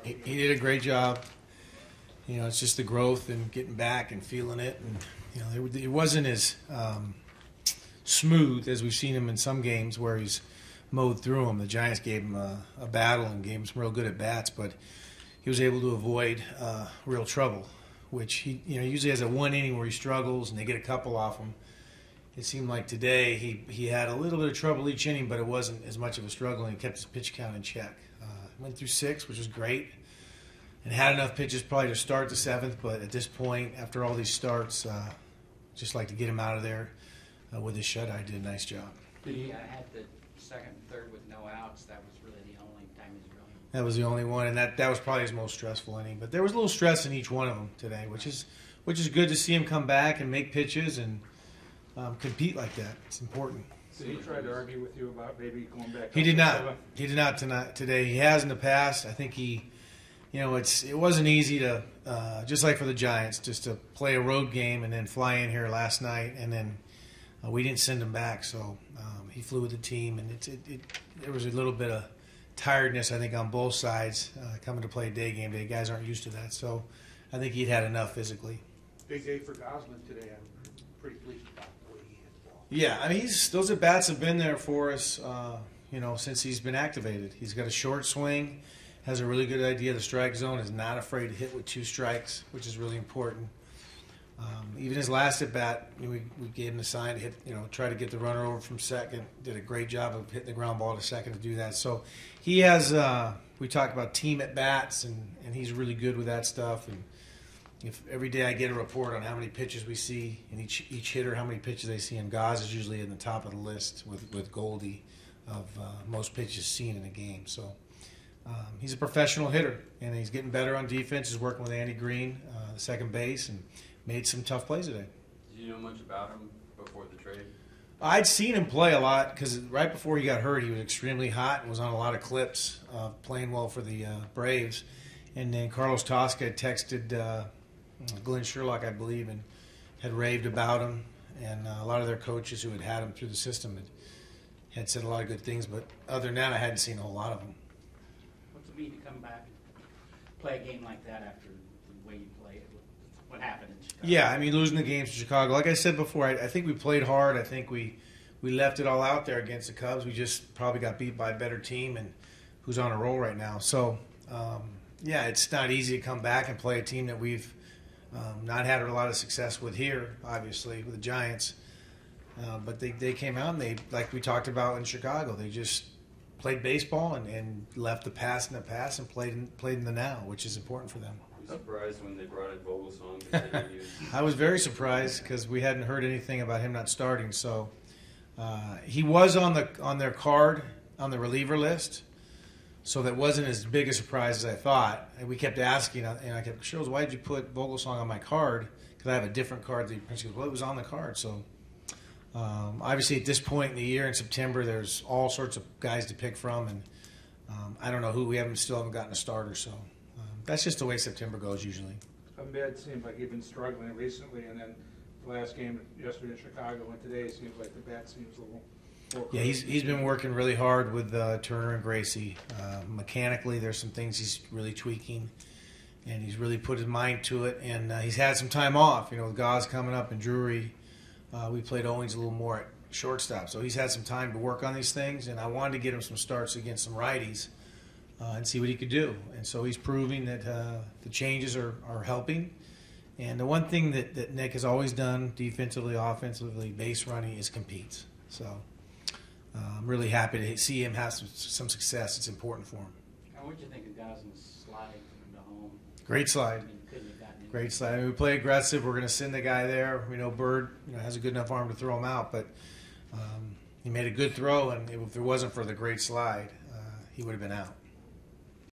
He did a great job. You know, it's just the growth and getting back and feeling it. And, you know, it wasn't as smooth as we've seen him in some games where he's mowed through them. The Giants gave him a battle and gave him some real good at-bats, but he was able to avoid real trouble, which he usually has a one inning where he struggles and they get a couple off him. It seemed like today he had a little bit of trouble each inning, but it wasn't as much of a struggle, and he kept his pitch count in check. Went through 6, which was great, and had enough pitches probably to start the 7th, but at this point, after all these starts, just like to get him out of there with his shutout. Did a nice job. He had the second and third with no outs. That was really the only time he's really... That was the only one, and that was probably his most stressful inning. But there was a little stress in each one of them today, which is good to see him come back and make pitches and compete like that. It's important. Did he try to argue with you about maybe going back? He did not. He did not today. He has in the past. I think it wasn't easy to, just like for the Giants, just to play a road game and then fly in here last night, and then we didn't send him back. So he flew with the team, and there was a little bit of tiredness, I think, on both sides coming to play a day game. The guys aren't used to that, so I think he'd had enough physically. Big day for Gosselin today. I'm pretty pleased about the way he hit the ball. Yeah, I mean, those at-bats have been there for us, since he's been activated. He's got a short swing, has a really good idea of the strike zone, is not afraid to hit with 2 strikes, which is really important. Even his last at-bat, we gave him the sign to hit, try to get the runner over from second. Did a great job of hitting the ground ball to second to do that. So he has, we talked about team at-bats, and he's really good with that stuff. And if every day I get a report on how many pitches we see, and each hitter, how many pitches they see, and Goz is usually in the top of the list with Goldie of most pitches seen in a game. So he's a professional hitter, and he's getting better on defense. He's working with Andy Green, second base, and made some tough plays today. Did you know much about him before the trade? I'd seen him play a lot because right before he got hurt, he was extremely hot and was on a lot of clips, playing well for the Braves. And then Carlos Tosca had texted Glenn Sherlock, I believe, and had raved about him. And a lot of their coaches who had him through the system had said a lot of good things. But other than that, I hadn't seen a whole lot of him. What's it mean to come back and play a game like that after the way you played it? What happened in Chicago? Yeah, I mean, losing the games to Chicago. Like I said before, I think we played hard. I think we left it all out there against the Cubs. We just probably got beat by a better team and who's on a roll right now. So, it's not easy to come back and play a team that we've not had a lot of success with here, obviously, with the Giants. But they came out and they, like we talked about in Chicago, they just played baseball and left the past in the past and played in the now, which is important for them. Were you surprised when they brought in Vogelsong? I was very surprised because we hadn't heard anything about him not starting. So he was on their card on the reliever list. So that wasn't as big a surprise as I thought. And we kept asking, and I kept, Shirls, why did you put Vogelsong on my card? Because I have a different card. He goes, well, it was on the card. So obviously at this point in the year in September, there's all sorts of guys to pick from, and I don't know who. We still haven't gotten a starter. So that's just the way September goes usually. Ahmed seems like he's been struggling recently, and then the last game yesterday in Chicago and today seems like the bat seems a little. Yeah, he's been working really hard with Turner and Gracie. Mechanically, there's some things he's really tweaking, and he's really put his mind to it. And he's had some time off. With Goz coming up and Drury, we played Owens a little more at shortstop. So he's had some time to work on these things, and I wanted to get him some starts against some righties and see what he could do. And so he's proving that the changes are helping. And the one thing that Nick has always done, defensively, offensively, base running, is competes. So I'm really happy to see him have some success. It's important for him. What did you think of Gosselin's slide into home? Great slide. I mean, couldn't have gotten Great slide. I mean, we play aggressive. We're going to send the guy there. We know Bird has a good enough arm to throw him out, but he made a good throw, and if it wasn't for the great slide, he would have been out.